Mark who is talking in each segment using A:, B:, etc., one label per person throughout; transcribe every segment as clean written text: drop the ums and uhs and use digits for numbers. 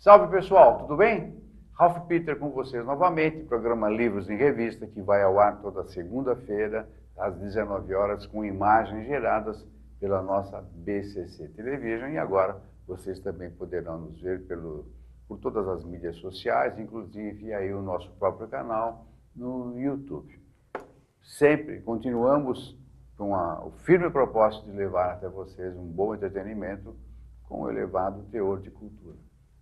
A: Salve pessoal, tudo bem? Ralph Peter com vocês novamente, programa Livros em Revista, que vai ao ar toda segunda-feira, às 19 horas, com imagens geradas pela nossa BCC Television. E agora vocês também poderão nos ver por todas as mídias sociais, inclusive aí o nosso próprio canal no YouTube. Sempre continuamos com o firme propósito de levar até vocês um bom entretenimento com um elevado teor de cultura,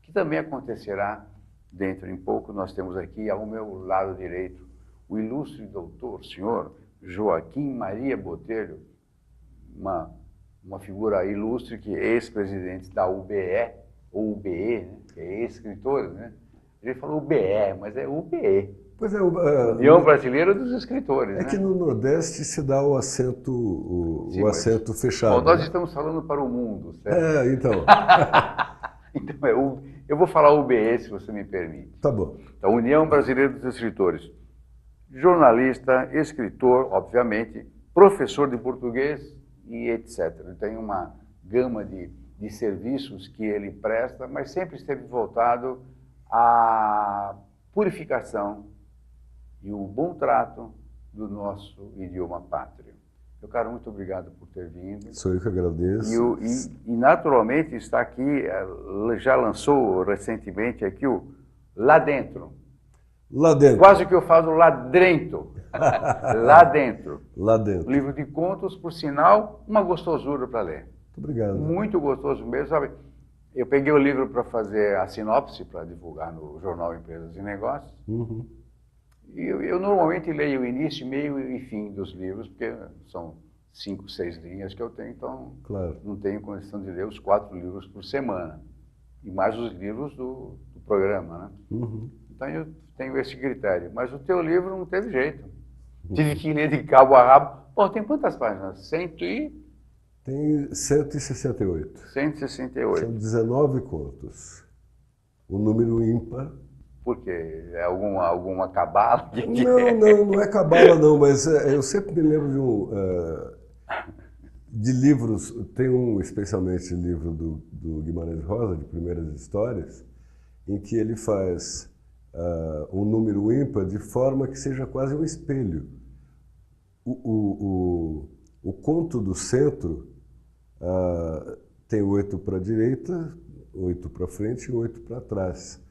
A: que também acontecerá dentro em pouco. Nós temos aqui ao meu lado direito o ilustre doutor, senhor Joaquim Maria Botelho, uma figura ilustre que é ex-presidente da UBE, ou UBE, né? Que é ex-escritor, né? Ele falou UBE, mas é UBE.
B: Pois é,
A: União Brasileira dos Escritores.
B: É, né? Que no Nordeste se dá o acento,
A: Sim,
B: acento fechado.
A: Bom, nós estamos falando para o mundo, certo?
B: Então.
A: Então, eu vou falar UBE, se você me permite.
B: Tá bom.
A: Então, União Brasileira dos Escritores. Jornalista, escritor, obviamente, professor de português e etc. Tem uma gama de serviços que ele presta, mas sempre esteve voltado à purificação e o bom trato do nosso idioma pátrio. Meu caro, muito obrigado por ter vindo.
B: Sou eu que agradeço.
A: E naturalmente está aqui, já lançou recentemente aqui o Lá Dentro.
B: Lá Dentro.
A: Quase que eu falo lá dentro. Lá Dentro.
B: Lá Dentro.
A: Um livro de contos, por sinal, uma gostosura para ler.
B: Muito obrigado.
A: Muito gostoso mesmo, sabe? Eu peguei o livro para fazer a sinopse, para divulgar no jornal Empresas e Negócios.
B: Uhum.
A: E eu normalmente leio o início, meio e fim dos livros, porque são 5, 6 linhas que eu tenho, então
B: claro,
A: não tenho condição de ler os 4 livros por semana. E mais os livros do programa, né?
B: Uhum.
A: Então eu tenho esse critério. Mas o teu livro não teve jeito. Tive que ler de cabo a rabo. Bom, tem quantas páginas?
B: Tem 168.
A: 168.
B: São 19 contos. O número ímpar.
A: Por quê? É alguma cabala?
B: Não é cabala não, mas eu sempre me lembro de livros, tem especialmente livro do Guimarães Rosa, de Primeiras Histórias, em que ele faz um número ímpar de forma que seja quase um espelho. O conto do centro tem 8 para a direita, 8 para frente e 8 para trás.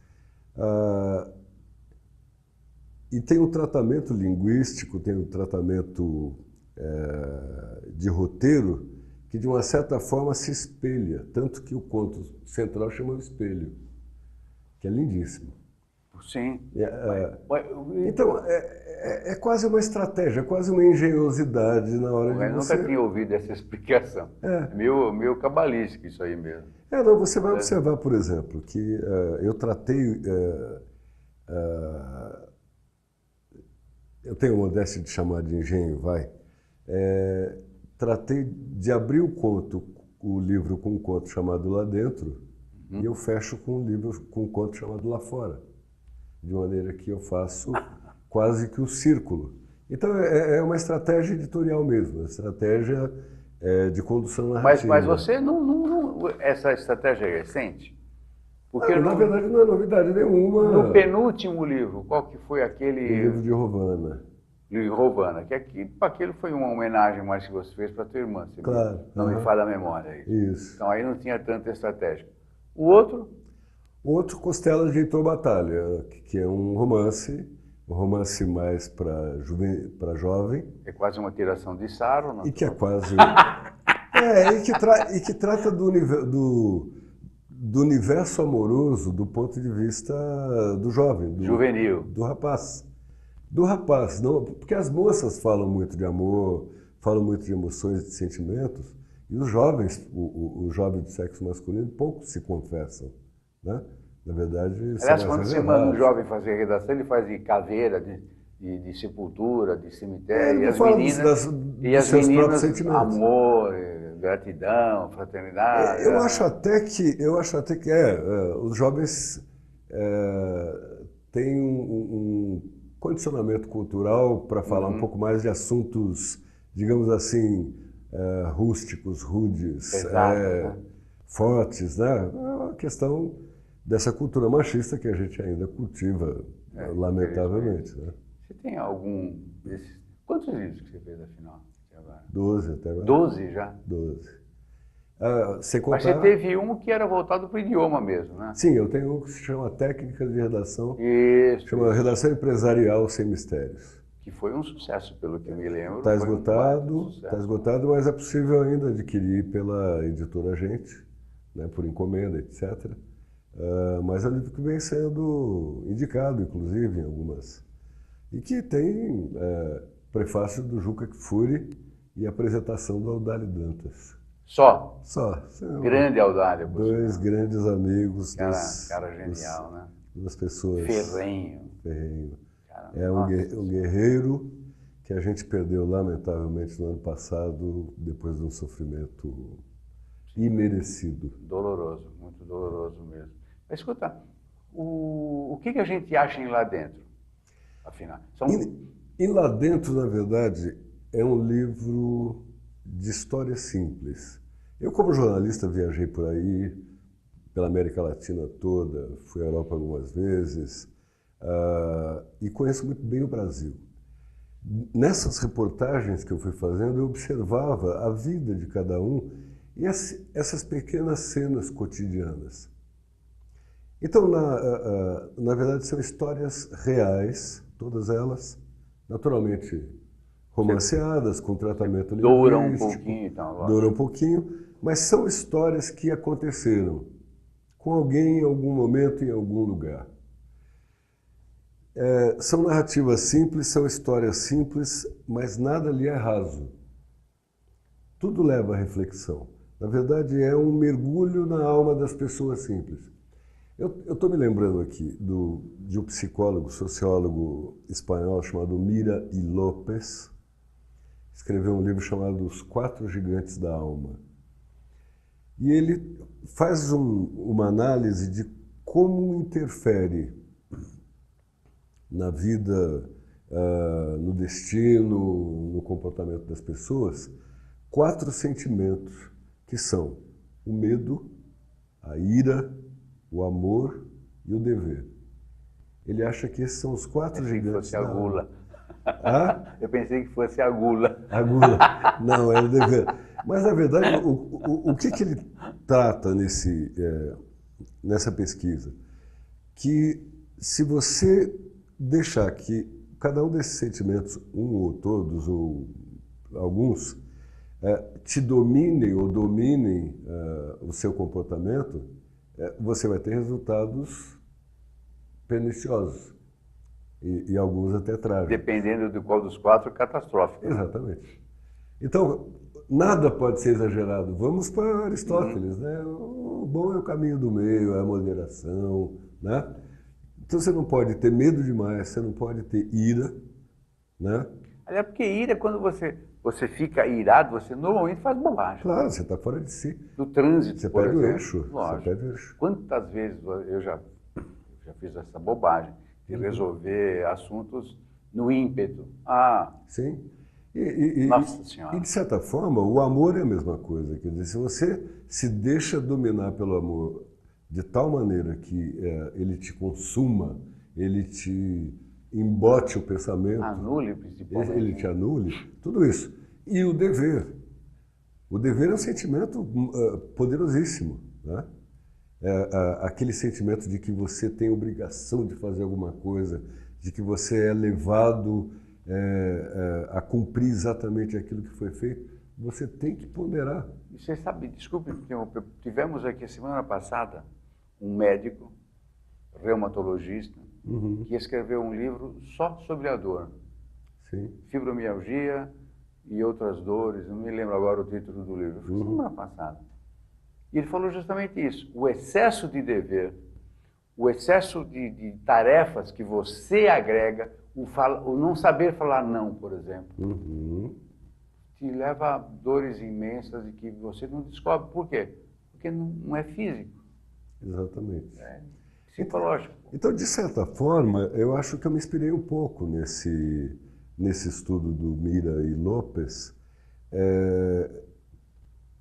B: E tem um tratamento linguístico, tem um tratamento de roteiro que de uma certa forma se espelha, tanto que o conto central chama o espelho, que é lindíssimo.
A: Sim.
B: Então, é quase uma estratégia, quase uma engenhosidade na hora de você...
A: Eu nunca tinha ouvido essa explicação. Meio cabalístico isso aí mesmo.
B: Não, você vai observar, por exemplo, que eu tratei... eu tenho a modéstia de chamar de engenho, tratei de abrir o livro com um conto chamado Lá Dentro, e eu fecho com um conto chamado Lá Fora. De maneira que eu faço quase que o círculo. Então é uma estratégia editorial mesmo, uma estratégia de condução narrativa.
A: Mas você essa estratégia é recente?
B: Porque na verdade não é novidade nenhuma.
A: No penúltimo livro, qual que foi aquele...
B: O livro de Rovana.
A: Livro de Rovana, que aquele foi uma homenagem mais que você fez para tua irmã.
B: Claro.
A: Não me falha a memória.
B: Isso.
A: Então aí não tinha tanta estratégia. O outro?
B: Outro, Costelas de Heitor Batalha, que é um romance mais para jovem.
A: É quase uma tiração de sarro. Não?
B: E que é quase... e que trata do universo amoroso do ponto de vista do jovem.
A: Juvenil.
B: Do rapaz. Do rapaz, não, porque as moças falam muito de amor, falam muito de emoções, de sentimentos, e os jovens, o jovem do sexo masculino, pouco se confessam. Né? Na verdade,
A: aliás, quando você manda um jovem fazer redação, ele faz de caveira, de sepultura, de cemitério,
B: e as meninas
A: amor, gratidão, fraternidade.
B: Eu acho até que os jovens têm um condicionamento cultural para falar um pouco mais de assuntos, digamos assim, rústicos, rudes,
A: exato,
B: fortes, né? É uma questão dessa cultura machista que a gente ainda cultiva, lamentavelmente. Né?
A: Você tem algum desses... Quantos livros que você fez, afinal, até agora?
B: 12 até agora.
A: 12 já?
B: 12. Sem
A: Mas você
B: contar...
A: teve um que era voltado para o idioma mesmo, né?
B: Sim, eu tenho um que se chama Técnicas de Redação,
A: Isso.
B: chama Redação Empresarial Sem Mistérios.
A: Que foi um sucesso, pelo que eu me lembro.
B: Está esgotado, mas é possível ainda adquirir pela editora Gente, né, por encomenda, etc. Mas é um livro que vem sendo indicado, inclusive, em algumas. E que tem prefácio do Juca Kfouri e apresentação do Audálio Dantas.
A: Só?
B: Só.
A: Grande Audálio.
B: Dois grandes amigos.
A: Cara genial, né?
B: Duas pessoas.
A: Ferrenho.
B: É um guerreiro que a gente perdeu, lamentavelmente, no ano passado, depois de um sofrimento imerecido.
A: Doloroso, muito doloroso mesmo. Mas escuta, o que a gente acha em Lá Dentro, afinal?
B: E Lá Dentro, na verdade, é um livro de história simples. Eu, como jornalista, viajei por aí, pela América Latina toda, fui à Europa algumas vezes, e conheço muito bem o Brasil. Nessas reportagens que eu fui fazendo, eu observava a vida de cada um e essas pequenas cenas cotidianas. Então, na verdade, são histórias reais, todas elas, naturalmente romanceadas, com tratamento linguístico.
A: Duram um pouquinho, então.
B: Duram um pouquinho, mas são histórias que aconteceram com alguém em algum momento, em algum lugar. São narrativas simples, são histórias simples, mas nada ali é raso. Tudo leva à reflexão. Na verdade, é um mergulho na alma das pessoas simples. Eu estou me lembrando aqui de um psicólogo, sociólogo espanhol chamado Mira y López, escreveu um livro chamado Os Quatro Gigantes da Alma. E ele faz uma análise de como interfere na vida, no destino, no comportamento das pessoas, 4 sentimentos que são o medo, a ira, o amor e o dever. Ele acha que esses são os 4 gigantes da alma.
A: Eu pensei que fosse a gula. Eu pensei que fosse a gula.
B: A gula. Não, é o dever. Mas, na verdade, o que ele trata nessa pesquisa? Que se você deixar que cada um desses sentimentos, um ou todos, ou alguns, te dominem ou dominem o seu comportamento, você vai ter resultados perniciosos e alguns até trágicos.
A: Dependendo de qual dos 4, catastrófico.
B: Exatamente. Então, nada pode ser exagerado. Vamos para Aristóteles, né? O bom é o caminho do meio, é a moderação, né? Então você não pode ter medo demais, você não pode ter ira, né?
A: É porque ira, quando você fica irado, você normalmente faz bobagem.
B: Claro, você está fora de si.
A: No trânsito,
B: você
A: por
B: perde
A: exemplo.
B: O eixo.
A: Lógico.
B: Você perde o eixo.
A: Quantas vezes eu já fiz essa bobagem de resolver assuntos no ímpeto?
B: Sim.
A: Nossa Senhora.
B: E, de certa forma, o amor é a mesma coisa. Quer dizer, se você se deixa dominar pelo amor de tal maneira que ele te consuma, ele te embote o pensamento,
A: anule, principalmente.
B: Ele te anule, tudo isso. E o dever. O dever é um sentimento poderosíssimo, né? Aquele sentimento de que você tem obrigação de fazer alguma coisa, de que você é levado a cumprir exatamente aquilo que foi feito, você tem que ponderar.
A: Você sabe, desculpe me interromper, tivemos aqui a semana passada um médico, reumatologista, que escreveu um livro só sobre a dor.
B: Sim.
A: Fibromialgia e outras dores, não me lembro agora o título do livro, foi semana passada. E ele falou justamente isso, o excesso de dever, o excesso de tarefas que você agrega, o não saber falar não, por exemplo, te leva a dores imensas e que você não descobre. Por quê? Porque não é físico.
B: Exatamente.
A: É psicológico.
B: Então, de certa forma, eu acho que eu me inspirei um pouco nesse estudo do Mira y López,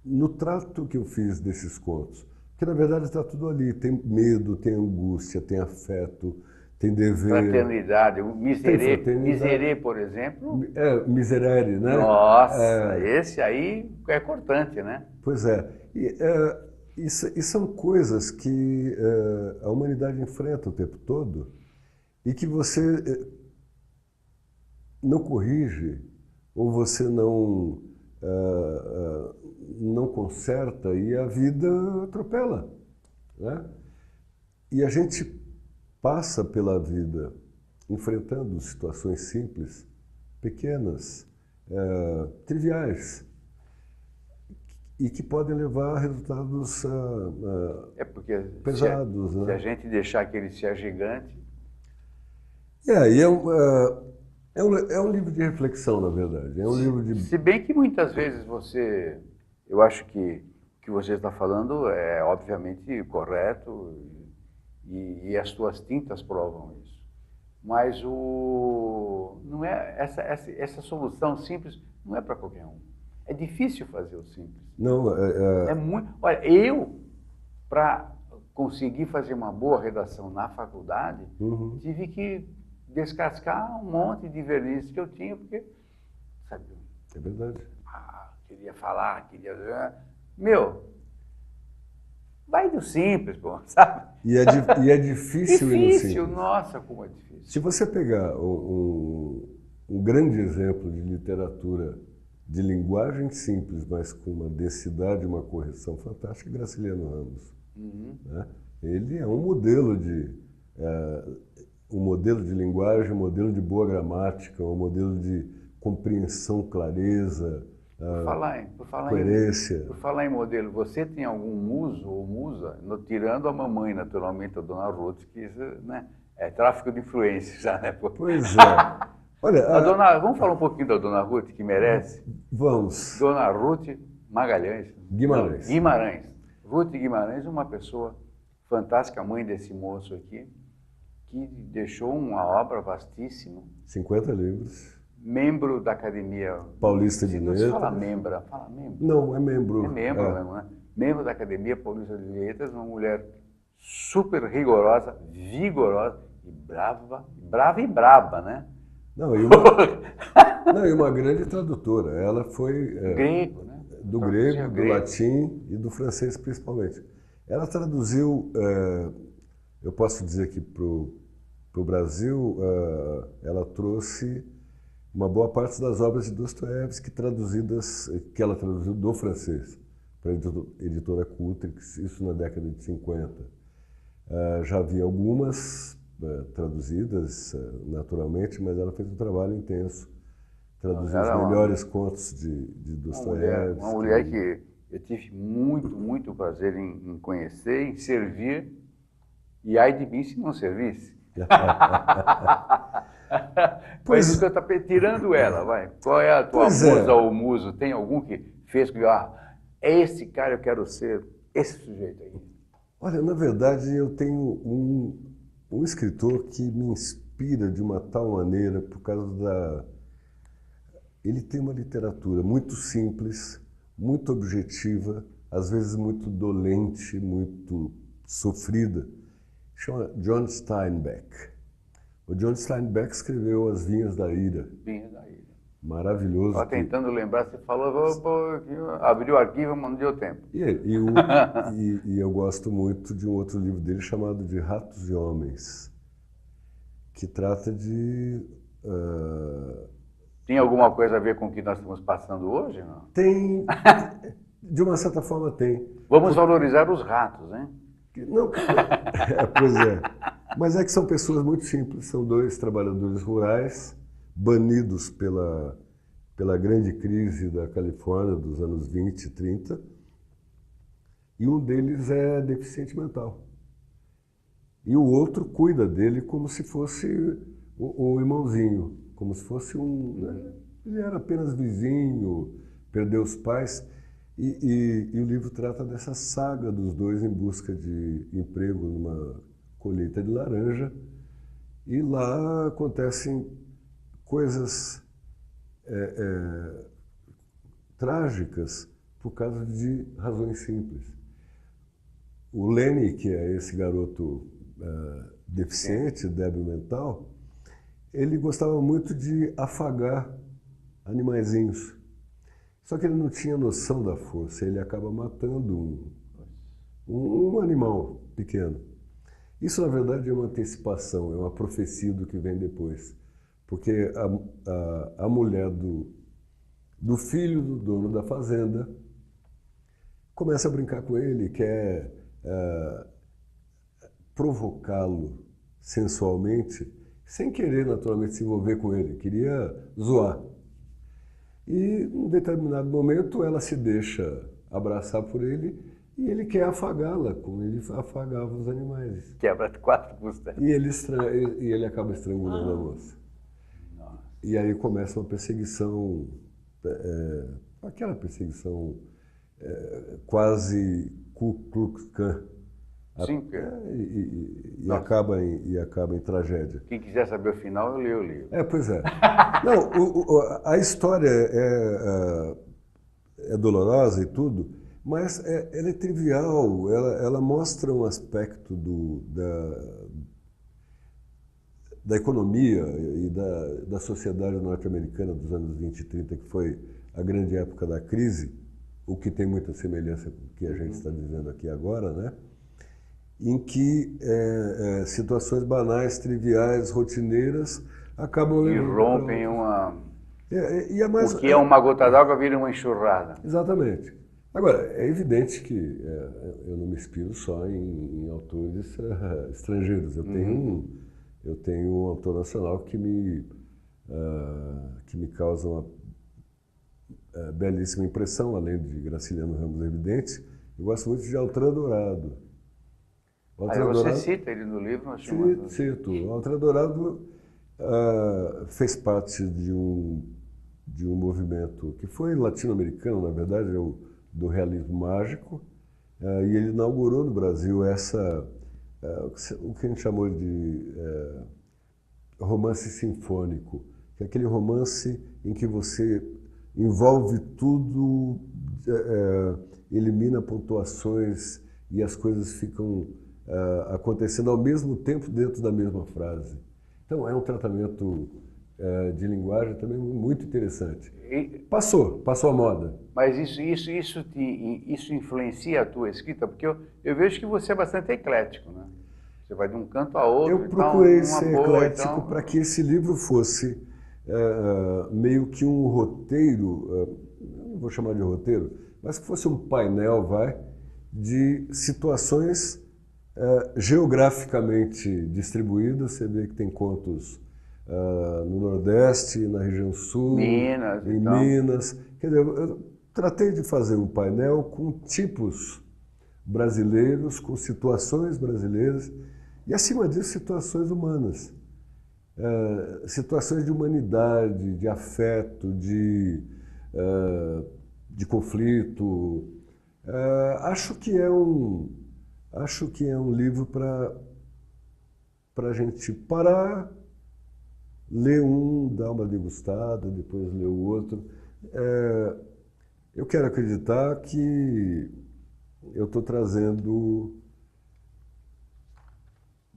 B: no trato que eu fiz desses contos. Porque, na verdade, está tudo ali. Tem medo, tem angústia, tem afeto, tem dever.
A: Fraternidade, o miserê,
B: fraternidade.
A: por exemplo.
B: Miserere, né?
A: Nossa, esse aí é cortante, né?
B: Pois é. E são coisas que a humanidade enfrenta o tempo todo e que você não corrige ou você não conserta e a vida atropela, né? E a gente passa pela vida enfrentando situações simples, pequenas, triviais, e que podem levar a resultados
A: Porque
B: pesados,
A: se
B: né?
A: a gente deixar que ele se agigante.
B: E é um livro de reflexão, na verdade. É um livro de...
A: Se bem que muitas vezes eu acho que o que você está falando é obviamente correto e as suas tintas provam isso. Mas não é essa solução simples não é para qualquer um. É difícil fazer o simples.
B: Não,
A: É muito. Olha, para conseguir fazer uma boa redação na faculdade, tive que descascar um monte de verniz que eu tinha, porque, sabe?
B: É verdade.
A: Queria falar, Meu, vai do simples, pô, sabe?
B: E é difícil ir no simples.
A: Nossa, como é difícil.
B: Se você pegar um grande exemplo de literatura de linguagem simples, mas com uma densidade e uma correção fantástica, é Graciliano Ramos. Né? Ele é um modelo de linguagem, um modelo de boa gramática, um modelo de compreensão, clareza, coerência.
A: Por falar em modelo, você tem algum muso ou musa, tirando a mamãe, naturalmente, a Dona Ruth, que isso, né, é tráfico de influência já, né?
B: Pois é. Olha,
A: vamos falar um pouquinho da Dona Ruth, que merece?
B: Vamos.
A: Dona Ruth Magalhães.
B: Guimarães.
A: Não, Guimarães. Ruth Guimarães, uma pessoa fantástica, mãe desse moço aqui, que deixou uma obra vastíssima.
B: 50 livros.
A: Membro da Academia
B: Paulista de Letras.
A: Não se fala membra, fala membro.
B: Não, é membro.
A: É membro mesmo, né? Membro da Academia Paulista de Letras, uma mulher super rigorosa, vigorosa e brava e braba, né?
B: E uma grande tradutora. Ela foi
A: grego, né?
B: Do grego, do latim e do francês principalmente. Ela traduziu, eu posso dizer que para o Brasil, ela trouxe uma boa parte das obras de Dostoiévski que ela traduziu do francês para a editora Cutrix, isso na década de 50. Já havia algumas traduzidas naturalmente, mas ela fez um trabalho intenso. Traduziu os melhores contos de Dostoiévski.
A: Uma mulher que eu tive muito prazer em conhecer, em servir, e ai de mim se não servisse. Pois isso que eu estou tirando ela, vai. Qual é a tua musa ou muso? Tem algum que fez que, é esse cara eu quero ser, esse sujeito aí?
B: Olha, na verdade eu tenho um escritor que me inspira de uma tal maneira por causa Ele tem uma literatura muito simples, muito objetiva, às vezes muito dolente, muito sofrida. Chama John Steinbeck. O John Steinbeck escreveu As Vinhas da Ira.
A: Vinhas da Ira.
B: Maravilhoso.
A: Estava tentando lembrar, você falou, abriu o arquivo, mas não deu tempo.
B: E eu gosto muito de um outro livro dele chamado De Ratos e Homens, que trata de...
A: Tem alguma coisa a ver com o que nós estamos passando hoje? Não?
B: Tem, de uma certa forma tem.
A: Vamos valorizar os ratos, hein?
B: Não, pois é. Mas é que são pessoas muito simples, são dois trabalhadores rurais, banidos pela grande crise da Califórnia dos anos 20 e 30, e um deles é deficiente mental. E o outro cuida dele como se fosse o irmãozinho, como se fosse ele era apenas vizinho, perdeu os pais, e o livro trata dessa saga dos dois em busca de emprego numa colheita de laranja, e lá acontecem coisas trágicas por causa de razões simples. o Lenny, que é esse garoto deficiente, débil mental, ele gostava muito de afagar animaizinhos. Só que ele não tinha noção da força, ele acaba matando um animal pequeno. Isso, na verdade, é uma antecipação, é uma profecia do que vem depois. Porque a mulher do filho do dono da fazenda começa a brincar com ele, quer provocá-lo sensualmente, sem querer, naturalmente, se envolver com ele, queria zoar. E, em um determinado momento, ela se deixa abraçar por ele e ele quer afagá-la, como ele afagava os animais.
A: Quebra 4 costelas.
B: E ele acaba estrangulando a moça.
A: Nossa.
B: E aí começa uma perseguição, aquela perseguição quase Ku Klux Klan.
A: Sim,
B: E acaba em tragédia.
A: Quem quiser saber o final, eu leio o livro.
B: Pois é. Não, a história é dolorosa e tudo, mas ela é trivial, ela mostra um aspecto da economia e da sociedade norte-americana dos anos 20 e 30, que foi a grande época da crise, o que tem muita semelhança com o que a gente está dizendo aqui agora, né? Em que situações banais, triviais, rotineiras, acabam
A: E rompem uma... o que é uma gota d'água vira uma enxurrada.
B: Exatamente. Agora, é evidente que eu não me inspiro só em autores estrangeiros. Eu tenho um autor nacional que me causa uma belíssima impressão, além de Graciliano Ramos Evidente. Eu gosto muito de Altran Dourado.
A: Você cita ele no livro?
B: Cito. O Altran Dourado fez parte de um movimento que foi latino-americano, na verdade, do realismo mágico, e ele inaugurou no Brasil o que a gente chamou de romance sinfônico, que é aquele romance em que você envolve tudo, elimina pontuações e as coisas ficam acontecendo ao mesmo tempo dentro da mesma frase. Então é um tratamento de linguagem também muito interessante. Passou a moda.
A: Mas isso influencia a tua escrita? Porque eu vejo que você é bastante eclético, né? Você vai de um canto a outro.
B: Eu procurei ser eclético para que esse livro fosse meio que um roteiro, não vou chamar de roteiro, mas que fosse um painel, de situações geograficamente distribuídas. Você vê que tem contos no Nordeste, na região Sul,
A: Minas,
B: em Minas. Quer dizer, eu tratei de fazer um painel com tipos brasileiros, com situações brasileiras e, acima disso, situações humanas. Situações de humanidade, de afeto, de conflito. Acho que é um livro para a gente parar, ler dar uma degustada, depois ler o outro. Eu quero acreditar que eu estou trazendo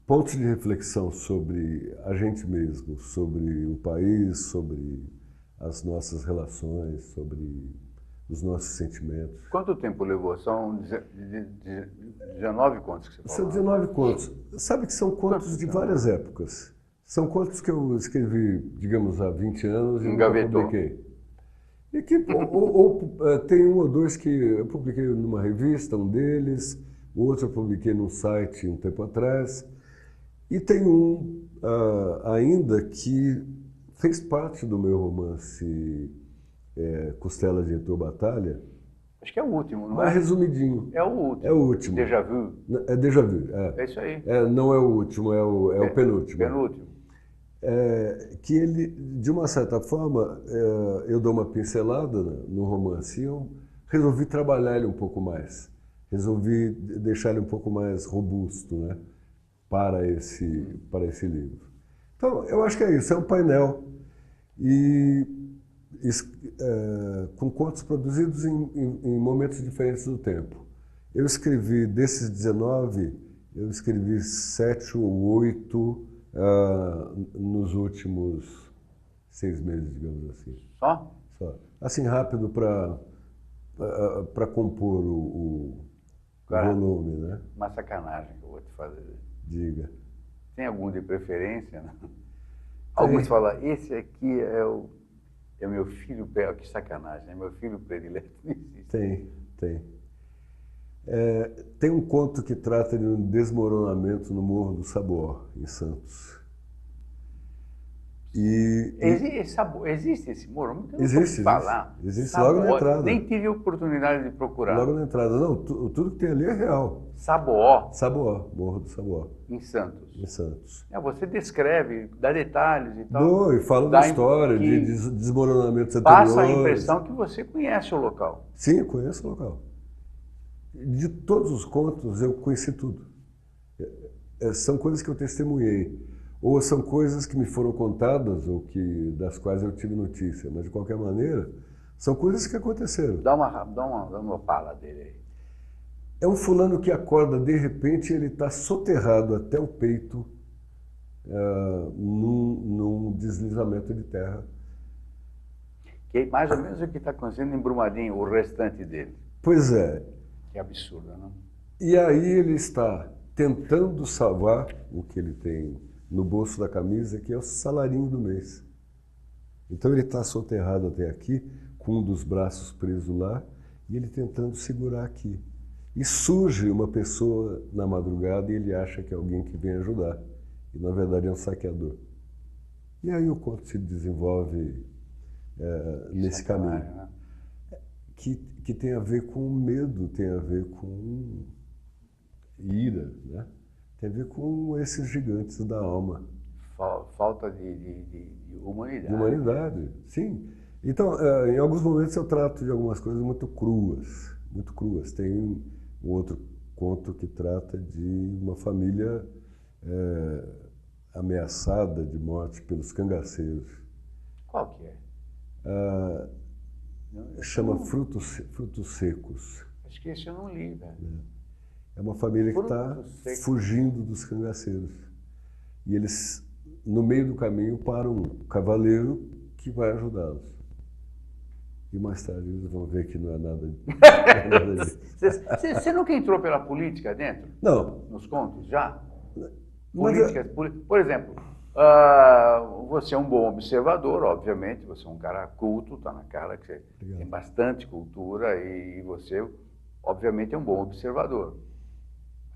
B: pontos de reflexão sobre a gente mesmo, sobre o país, sobre as nossas relações, sobre os nossos sentimentos.
A: Quanto tempo levou? São 19 contos que você falou?
B: São 19 contos. Sabe que são contos de várias épocas. São contos que eu escrevi, digamos, há 20 anos e nunca publiquei. E que tem um ou dois que eu publiquei numa revista, um deles, o outro eu publiquei num site um tempo atrás. E tem um ainda que fez parte do meu romance Costela de Heitor Batalha.
A: Acho que é o último, não é?
B: Mas resumidinho.
A: É o último.
B: É o último.
A: Déjà vu.
B: É Déjà vu,
A: É isso aí.
B: não é o último, é o penúltimo.
A: Penúltimo.
B: Que ele, de uma certa forma, eu dou uma pincelada no romance e eu resolvi trabalhar ele um pouco mais. Resolvi deixar ele um pouco mais robusto, né, para esse livro. Então, eu acho que é isso, é um painel com contos produzidos em momentos diferentes do tempo. Eu escrevi, desses 19, eu escrevi 7 ou 8 nos últimos 6 meses, digamos assim.
A: Só?
B: Só. Assim, rápido para compor o
A: Agora,
B: volume, né?
A: uma sacanagem que eu vou te fazer.
B: Diga.
A: Tem algum de preferência? Né? Alguns
B: Tem.
A: falam, esse aqui é o meu filho, que sacanagem, é meu filho predileto. Não existe.
B: Tem. Tem um conto que trata de um desmoronamento no Morro do Saboó, em Santos.
A: Existe esse morro? Eu não
B: Existe
A: falar.
B: Existe logo na entrada.
A: Nem tive oportunidade de procurar.
B: Logo na entrada. Não, tudo que tem ali é real.
A: Saboó.
B: Saboó, Morro do Saboó,
A: Em Santos.
B: em Santos.
A: Você descreve, dá detalhes e tal.
B: E falo da história, de desmoronamentos anteriores.
A: Passa a impressão que você conhece o local.
B: Sim, eu conheço o local. De todos os contos, eu conheci tudo. São coisas que eu testemunhei. Ou são coisas que me foram contadas, ou das quais eu tive notícia. Mas, de qualquer maneira, são coisas que aconteceram.
A: Dá uma fala dele aí.
B: É um fulano que acorda, de repente, ele está soterrado até o peito num deslizamento de terra.
A: Que é mais ou menos o que está acontecendo em Brumadinho, o restante dele.
B: Pois é.
A: Que absurdo, não?
B: E aí ele está tentando salvar o que ele tem no bolso da camisa, que é o salarinho do mês. Então ele está soterrado até aqui, com um dos braços preso lá, e ele tentando segurar aqui. E surge uma pessoa na madrugada e ele acha que é alguém que vem ajudar. E na verdade é um saqueador. E aí o conto se desenvolve nesse caminho.
A: Né?
B: Que tem a ver com medo, tem a ver com ira, né? Tem a ver com esses gigantes da alma.
A: Falta de humanidade.
B: De humanidade, sim. Então, em alguns momentos eu trato de algumas coisas muito cruas, muito cruas. Tem um outro conto que trata de uma família ameaçada de morte pelos cangaceiros.
A: Qual que é?
B: Chama Frutos Secos.
A: Acho que esse eu não li, velho.
B: É uma família que está fugindo dos cangaceiros. E eles, no meio do caminho, param um cavaleiro que vai ajudá-los. E mais tarde eles vão ver que não é nada disso.
A: Você nunca entrou pela política dentro?
B: Não.
A: Nos contos, já?
B: Mas
A: Por exemplo, você é um bom observador, obviamente, você é um cara culto, está na cara que você tem bastante cultura e você, obviamente, é um bom observador.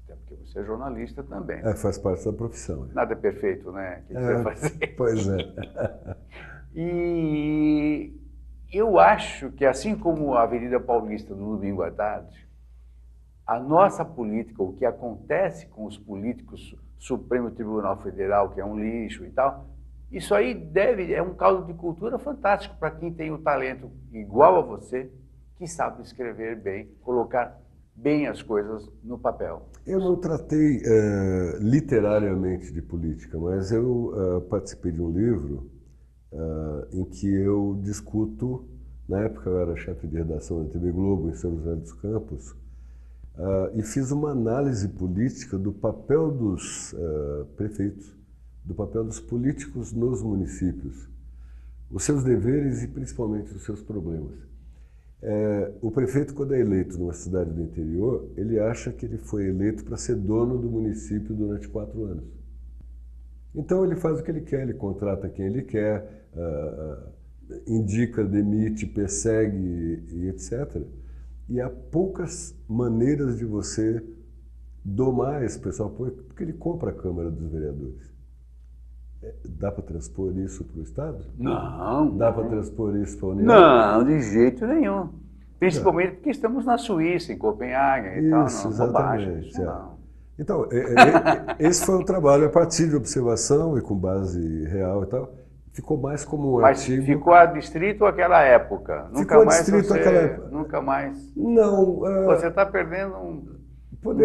A: Até porque você é jornalista também.
B: Faz parte da profissão.
A: Nada é perfeito, né? O que você vai fazer?
B: Pois é.
A: E eu acho que, assim como a Avenida Paulista no domingo à tarde, a nossa política, o que acontece com os políticos, Supremo Tribunal Federal, que é um lixo e tal, isso aí é um caldo de cultura fantástico para quem tem o talento igual a você, que sabe escrever bem, colocar bem as coisas no papel.
B: Eu não tratei literariamente de política, mas eu participei de um livro em que eu discuto, na época eu era chefe de redação da TV Globo, em São José dos Campos, e fiz uma análise política do papel dos prefeitos, do papel dos políticos nos municípios, os seus deveres e principalmente os seus problemas. O prefeito, quando é eleito numa cidade do interior, ele acha que ele foi eleito para ser dono do município durante 4 anos. Então ele faz o que ele quer, ele contrata quem ele quer, indica, demite, persegue e etc. E há poucas maneiras de você domar esse pessoal, porque ele compra a Câmara dos Vereadores. Dá para transpor isso para o Estado?
A: Não.
B: Dá para transpor isso para a União?
A: Não, de jeito nenhum. Principalmente porque estamos na Suíça, em Copenhague e tal.
B: Isso,
A: não,
B: exatamente.
A: bobagem, isso não.
B: Então, esse foi um trabalho a partir de observação e com base real e tal. Ficou mais como um artigo.
A: Mas ficou adstrito àquela época.
B: Ficou adstrito àquela época.
A: Nunca mais.
B: Não.
A: Você está perdendo um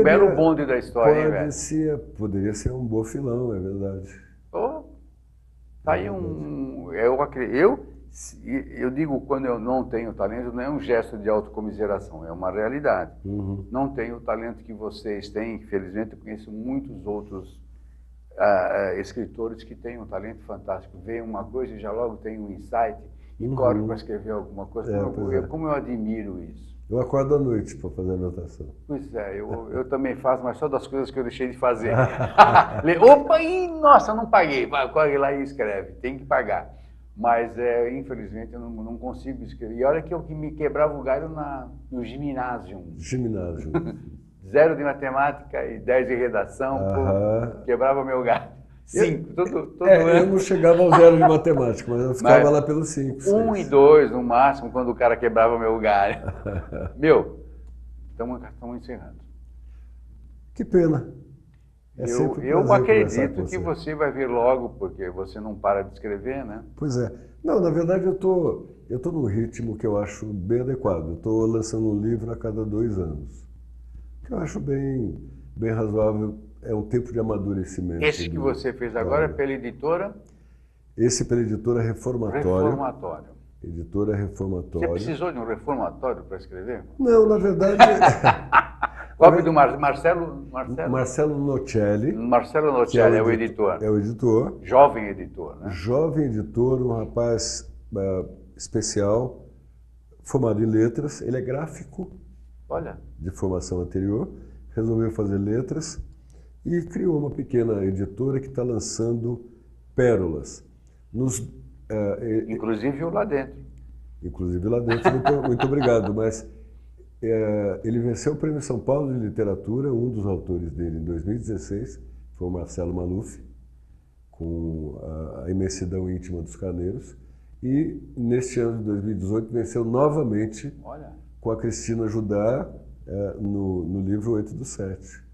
A: belo bonde da história, hein, velho?
B: Poderia ser um bofilão, é verdade.
A: Tá aí eu Eu digo quando eu não tenho talento, não é um gesto de autocomiseração, é uma realidade. Não tenho o talento que vocês têm, infelizmente eu conheço muitos outros escritores que têm um talento fantástico. Vê uma coisa e já logo tem um insight e corre para escrever alguma coisa. Como eu admiro isso.
B: Eu acordo à noite para fazer anotação.
A: Pois é, eu também faço, mas só das coisas que eu deixei de fazer. Opa, nossa, não paguei. Corre lá e escreve, tem que pagar. Mas, infelizmente, eu não consigo escrever. E olha que eu me quebrava o galho no ginásio.
B: Ginásio.
A: 0 de matemática e 10 de redação, quebrava meu galho. 5, todo ano.
B: Eu não chegava ao 0 de matemática, mas eu ficava lá pelos 5.
A: 1 e 2 no máximo, quando o cara quebrava meu galho. Meu, estamos encerrando.
B: Que pena.
A: Eu acredito que você vai vir logo, porque você não para de escrever, né?
B: Pois é. Não, na verdade eu tô num ritmo que eu acho bem adequado. Eu estou lançando um livro a cada 2 anos. Que eu acho bem razoável. É um tempo de amadurecimento.
A: Esse que você fez agora é pela editora?
B: Esse pela editora Reformatório.
A: Reformatório.
B: Editora Reformatório.
A: Você precisou de um reformatório para escrever?
B: Não, na verdade...
A: Cópia do Marcelo
B: Nocelli.
A: Marcelo Nocelli é o editor.
B: É o editor.
A: Jovem editor, né?
B: Jovem editor, um rapaz especial, formado em letras. Ele é gráfico.
A: Olha.
B: De formação anterior. Resolveu fazer letras e criou uma pequena editora que está lançando pérolas.
A: Inclusive lá dentro.
B: Inclusive lá dentro, muito obrigado. Mas ele venceu o Prêmio São Paulo de Literatura, um dos autores dele em 2016 foi o Marcelo Maluf, com a Imensidão Íntima dos Carneiros, e neste ano de 2018 venceu novamente com a Cristina Judá no livro 8 do 7.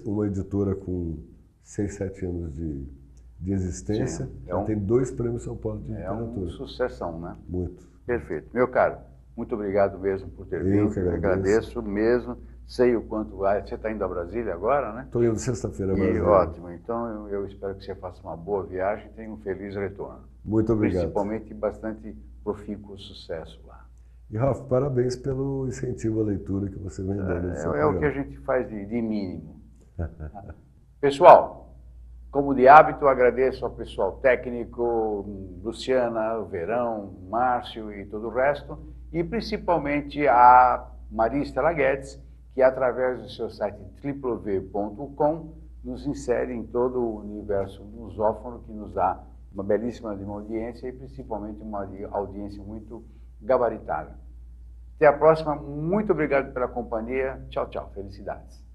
B: Uma editora com 6, 7 anos de existência, tem 2 Prêmios São Paulo de Literatura.
A: É uma sucessão, né?
B: Muito.
A: Perfeito. Meu caro, muito obrigado mesmo por ter vindo.
B: Eu
A: agradeço mesmo. Sei o quanto vai. Você está indo a Brasília agora, né?
B: Estou indo sexta-feira a Brasília.
A: Ótimo. Então eu espero que você faça uma boa viagem e tenha um feliz retorno.
B: Muito obrigado.
A: Principalmente bastante profícuo sucesso lá.
B: E, Rafa, parabéns pelo incentivo à leitura que você vem dando.
A: É o que a gente faz de mínimo. Pessoal, como de hábito, agradeço ao pessoal técnico, Luciana, Verão, Márcio e todo o resto, e principalmente a Maria Estela Guedes, que através do seu site www.com nos insere em todo o universo lusófono, que nos dá uma belíssima audiência e principalmente uma audiência muito gabaritada. Até a próxima, muito obrigado pela companhia. Tchau, tchau. Felicidades.